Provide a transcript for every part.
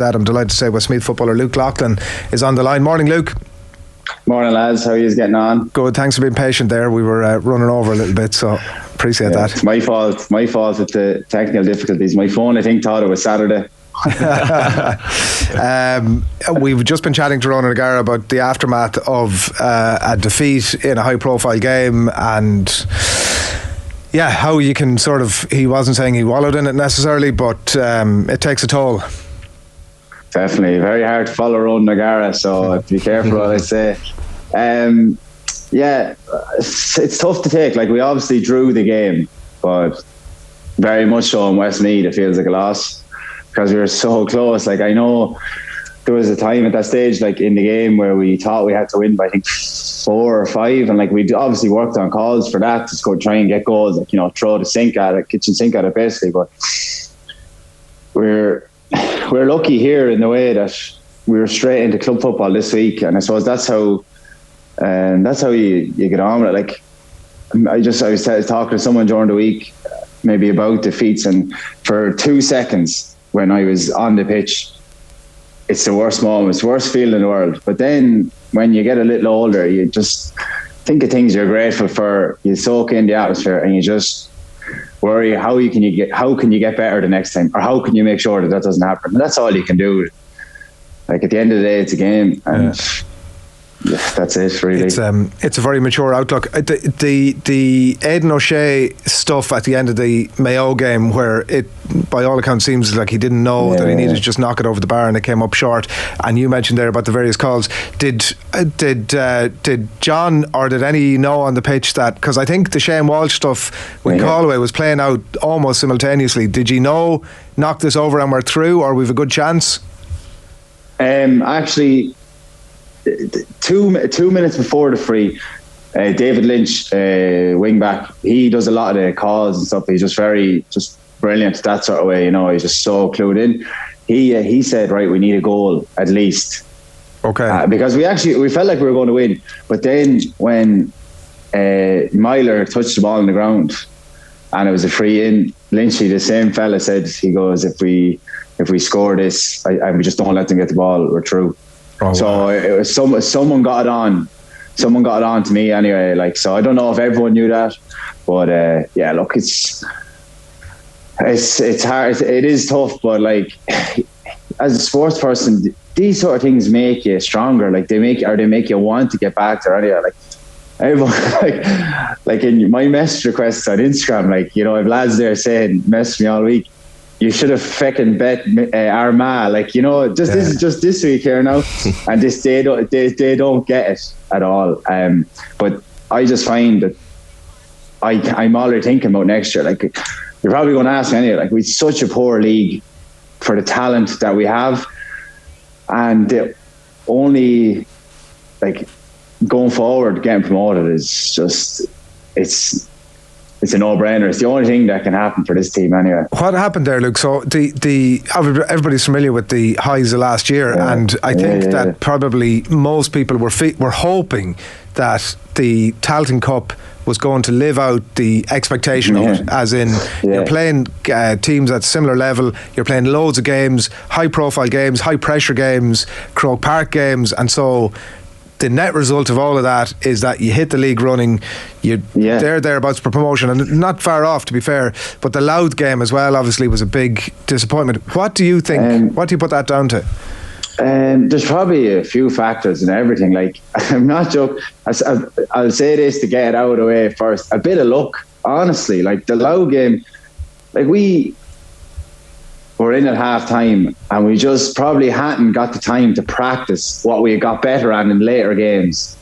That I'm delighted to say Westmeath footballer Luke Loughlin is on the line. Morning, Luke. Morning, lads. How are you getting on? Good, thanks for being patient there. We were running over a little bit, so appreciate that. It's my fault with the technical difficulties. My phone, I think, thought it was Saturday. We've just been chatting to Ronan O'Gara about the aftermath of a defeat in a high profile game, and how you can sort of, he wasn't saying he wallowed in it necessarily, but it takes a toll. Definitely. Very hard to follow Ronan O'Gara, so be careful what I say. It's tough to take. Like, we obviously drew the game, but very much so in Westmeath it feels like a loss because we were so close. Like, I know there was a time at that stage, like in the game, where we thought we had to win by, I think, 4 or 5, and like we obviously worked on calls for that to go try and get goals, like, you know, throw the sink at it, kitchen sink at it basically. But we're lucky here in the way that we were straight into club football this week, and I suppose that's how you get on with it. Like, I was talking to someone during the week, maybe about defeats, and for 2 seconds when I was on the pitch, it's the worst moment, it's the worst feeling in the world. But then when you get a little older, you just think of things you're grateful for, you soak in the atmosphere, and you just worry how can you get better the next time, or how can you make sure that doesn't happen. And that's all you can do. Like, at the end of the day, it's a game, and that's it, really. It's a very mature outlook. The Aidan O'Shea stuff at the end of the Mayo game, where it, by all accounts, seems like he didn't know that he needed to just knock it over the bar, and it came up short. And you mentioned there about the various calls. Did John or did any know on the pitch that, because I think the Shane Walsh stuff with Galway was playing out almost simultaneously. Did you know, knock this over and we're through, or we've a good chance? Actually, 2 minutes before the free, David Lynch, wing back, he does a lot of the calls and stuff. He's just brilliant that sort of way, you know. He's just so clued in. He said, right, we need a goal at least. Okay. Because we felt like we were going to win, but then when Myler touched the ball on the ground and it was a free in, Lynchy, the same fella, said, he goes, if we score this and we just don't let them get the ball, we're through. Oh, so wow. It was someone got it on. Someone got it on to me anyway. Like, so I don't know if everyone knew that, but look, it's hard. It is tough, but like, as a sports person, these sort of things make you stronger. Like, they make you want to get back there anyway. Like, everyone, like in my message requests on Instagram, like, you know, I have lads there saying, message me all week, you should have fucking bet Armagh, like, you know, this is just this week here now, and they don't get it at all. But I just find that I'm already thinking about next year. Like, you're probably going to ask me anyway. Like, we're such a poor league for the talent that we have, and the only, like, going forward, getting promoted is just it's a no-brainer. It's the only thing that can happen for this team anyway. What happened there, Luke? So everybody's familiar with the highs of last year, and I think that probably most people were hoping that the Tailteann Cup was going to live out the expectation of it, as in you're playing teams at similar level, you're playing loads of games, high profile games, high pressure games, Croke Park games, and so the net result of all of that is that you hit the league running, you're thereabouts for promotion, and not far off, to be fair. But the Louth game as well obviously was a big disappointment. What do you think? What do you put that down to? There's probably a few factors and everything. Like, I'm not joking. I'll say this to get it out of the way first. A bit of luck, honestly. Like, the Louth game, like, we were in at half time and we just probably hadn't got the time to practice what we got better at in later games.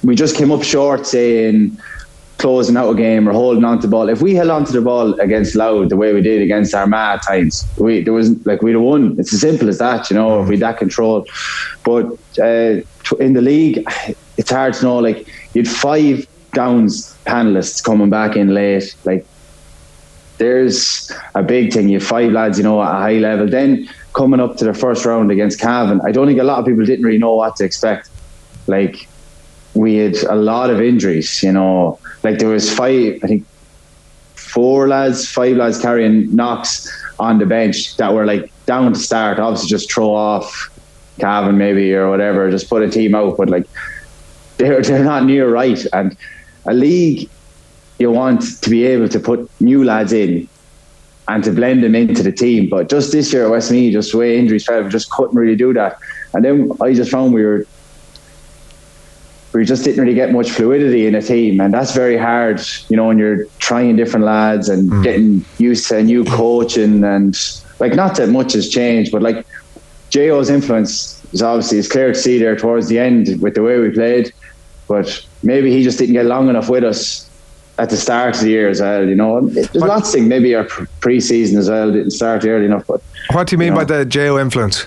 We just came up short, saying closing out a game or holding on to the ball. If we held on to the ball against Louth the way we did against Armagh at times, we'd have won. It's as simple as that, you know, if we had that control. But in the league, it's hard to know. Like, you'd 5 Downs panellists coming back in late. Like, there's a big thing. You have 5 lads, you know, at a high level. Then coming up to the first round against Cavan, I don't think a lot of people didn't really know what to expect. Like, we had a lot of injuries, you know. Like, there was 5 lads carrying knocks on the bench that were like down to start. Obviously, just throw off Cavan maybe or whatever, just put a team out. But like they're not near right. And a league, you want to be able to put new lads in and to blend them into the team. But just this year at Westmeath, just the way injuries fell, we just couldn't really do that. And then I just found we just didn't really get much fluidity in a team, and that's very hard, you know, when you're trying different lads and getting used to a new coaching. And like, not that much has changed, but like J.O.'s influence is obviously, it's clear to see there towards the end with the way we played, but maybe he just didn't get long enough with us at the start of the year as well, you know. There's lots of things, maybe our pre-season as well didn't start early enough. But what do you mean by the J.O. influence?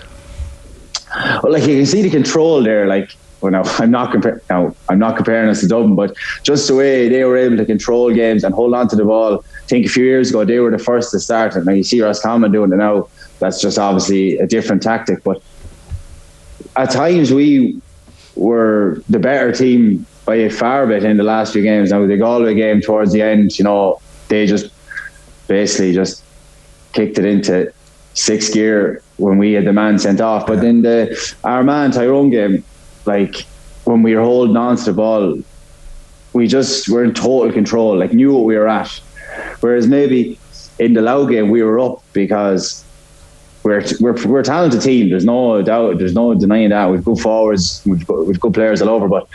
Well, like, you can see the control there. Like, well, no, I'm not comparing us to Dublin, but just the way they were able to control games and hold on to the ball. I think a few years ago they were the first to start it. Now you see Roscommon doing it now. That's just obviously a different tactic. But at times we were the better team by a far bit in the last few games. Now the Galway game towards the end, you know, they just basically just kicked it into sixth gear when we had the man sent off. But in the Armagh Tyrone game, like, when we were holding on to the ball, we just were in total control, like, knew what we were at. Whereas maybe in the Louth game we were up because we're a talented team. There's no doubt, there's no denying that. We've good forwards, we've good players all over, but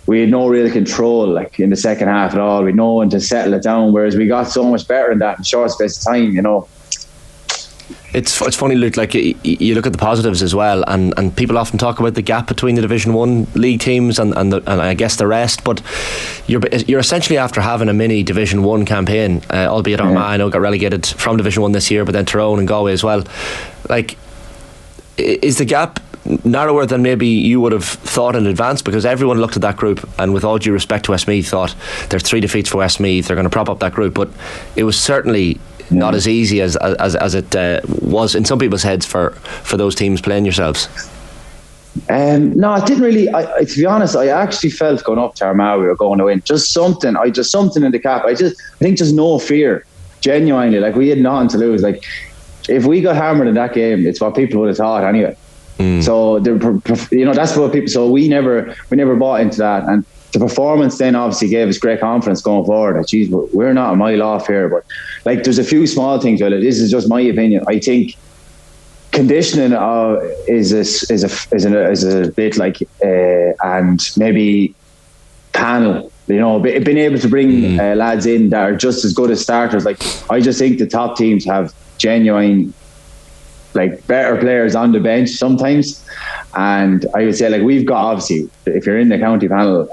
we had no real control, like, in the second half at all. We had no one to settle it down. Whereas we got so much better in that in short space of time, you know. It's funny, Luke, like, you look at the positives as well, and people often talk about the gap between the Division 1 league teams and I guess the rest, but you're essentially after having a mini Division 1 campaign, albeit Armagh, I know, got relegated from Division 1 this year, but then Tyrone and Galway as well. Like, is the gap narrower than maybe you would have thought in advance? Because everyone looked at that group, and with all due respect to Westmeath, thought there's 3 defeats for Westmeath, they're going to prop up that group, but it was certainly not as easy as it was in some people's heads for those teams playing yourselves. No, it didn't really. To be honest, I actually felt going up to Armagh we were going to win. Just something in the cap. I think just no fear. Genuinely, like, we had nothing to lose. Like, if we got hammered in that game, it's what people would have thought anyway. So you know, that's what people. So we never bought into that, and the performance then obviously gave us great confidence going forward. Like, geez, we're not a mile off here. But like, there's a few small things with it. This is just my opinion. I think conditioning is a bit like, and maybe panel. You know, being able to bring lads in that are just as good as starters. Like, I just think the top teams have genuine, like, better players on the bench sometimes. And I would say, like, we've got, obviously, if you're in the county panel,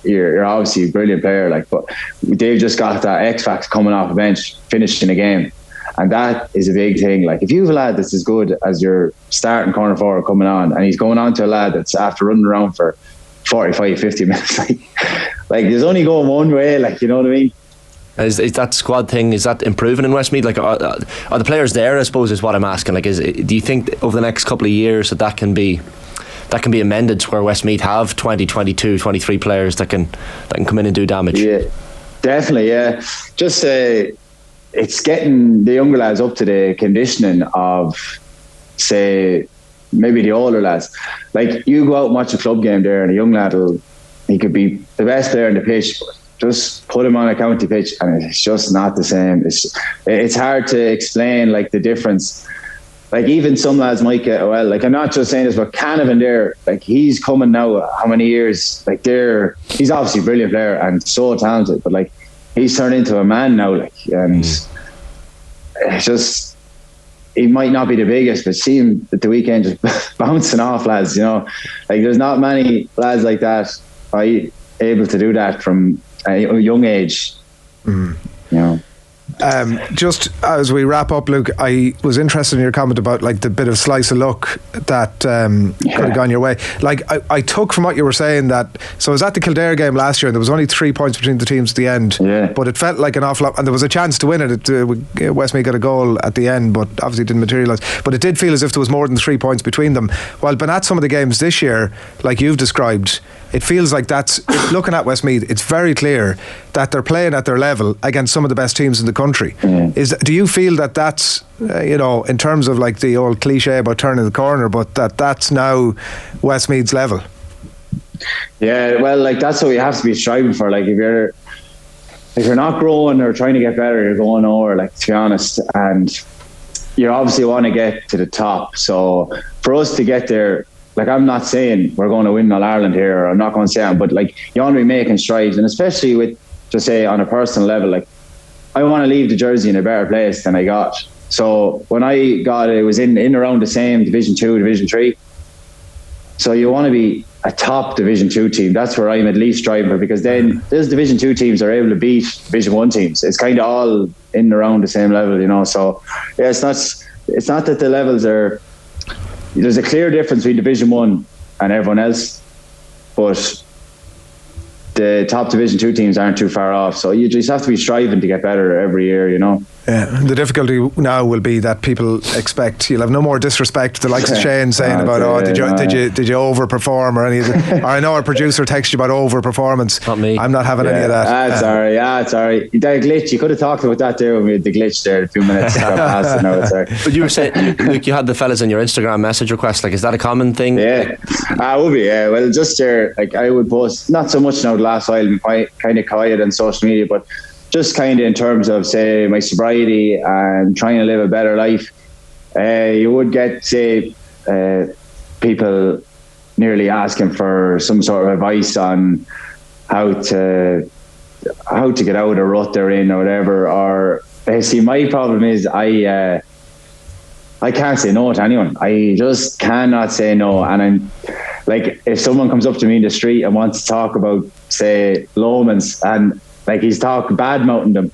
you're obviously a brilliant player, like, but they've just got that X factor coming off the bench, finishing a game, and that is a big thing. Like, if you have a lad that's as good as your starting corner forward coming on, and he's going on to a lad that's after running around for 45-50 minutes, like there's only going one way, like, you know what I mean? Is that squad thing, is that improving in Westmeath? Like, are the players there, I suppose, is what I'm asking. Like, do you think over the next couple of years that can be amended to where Westmeath have 20, 22, 23 players that can come in and do damage? Yeah, definitely, yeah. Just it's getting the younger lads up to the conditioning of, say, maybe the older lads. Like, you go out and watch a club game there, and a young lad he could be the best player on the pitch, but just put him on a county pitch and it's just not the same. It's hard to explain, like, the difference. Like, even some lads might get, well, like, I'm not just saying this, but Canavan there, like, he's coming now, how many years? Like, he's obviously a brilliant player and so talented, but, like, he's turned into a man now, like, and it's just, he might not be the biggest, but see him at the weekend just bouncing off lads, you know. Like, there's not many lads like that able to do that from a young age, you know. Just as we wrap up, Luke, I was interested in your comment about, like, the bit of slice of luck that could have gone your way. Like, I took from what you were saying that, so I was at the Kildare game last year and there was only 3 points between the teams at the end, but it felt like an awful lot, and there was a chance to win it. Westmeath got a goal at the end, but obviously didn't materialise. But it did feel as if there was more than 3 points between them. While been at some of the games this year, like you've described, it feels like looking at Westmeath, it's very clear that they're playing at their level against some of the best teams in the country. Do you feel that that's in terms of like the old cliche about turning the corner, but that's now Westmeath's level? Yeah, well, like that's what we have to be striving for. Like if you're not growing or trying to get better, you're going nowhere, like, to be honest. And you obviously want to get to the top. So for us to get there, like, I'm not saying we're going to win All Ireland here, or I'm not going to say that, but like, you want to be making strides, and especially with, just say, on a personal level, like, I want to leave the jersey in a better place than I got. So when I got it, it was in around the same Division 2, Division 3. So you want to be a top Division 2 team. That's where I'm at least striving for, because then those Division 2 teams are able to beat Division 1 teams. It's kind of all in and around the same level, So yeah, it's not that the levels are. There's a clear difference between Division 1 and everyone else, but the top Division 2 teams aren't too far off. So you just have to be striving to get better every year, Yeah, the difficulty now will be that people expect you'll have no more disrespect to the likes of Shane saying did you overperform or any of the, or I know our producer texted you about overperformance. Not me. I'm not having any of that. That's alright. It's alright. The glitch, you could have talked about that there with the glitch there a few minutes past. No, it's alright. But you were saying, like, you had the fellas in your Instagram message request. Like, is that a common thing? Yeah, I would be. Yeah, well, just there, like, I would post, not so much now the last while, been quite kind of quiet on social media, but just kind of in terms of, say, my sobriety and trying to live a better life, you would get, say, people nearly asking for some sort of advice on how to get out of the rut they're in or whatever. Or basically, my problem is I can't say no to anyone. I just cannot say no. And I'm like, if someone comes up to me in the street and wants to talk about, say, Lomans, and like he's talking bad mouthing them,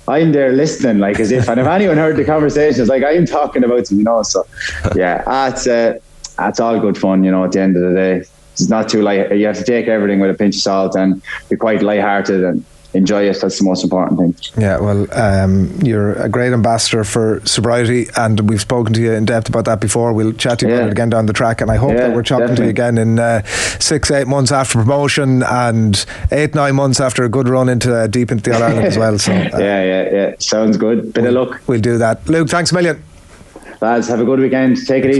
I'm there listening, like, as if, and if anyone heard the conversations, like, I'm talking about them, So yeah, that's all good fun, at the end of the day. It's not too light. You have to take everything with a pinch of salt and be quite lighthearted and enjoy it. That's the most important thing. Yeah, well, you're a great ambassador for sobriety, and we've spoken to you in depth about that before. We'll chat to you about it again down the track, and I hope that we're chatting to you again in 6-8 months after promotion and 8-9 months after a good run into deep into the All Ireland as well. So yeah, sounds good. Bit of luck. We'll do that. Luke, thanks a million. Lads, have a good weekend. Take it easy.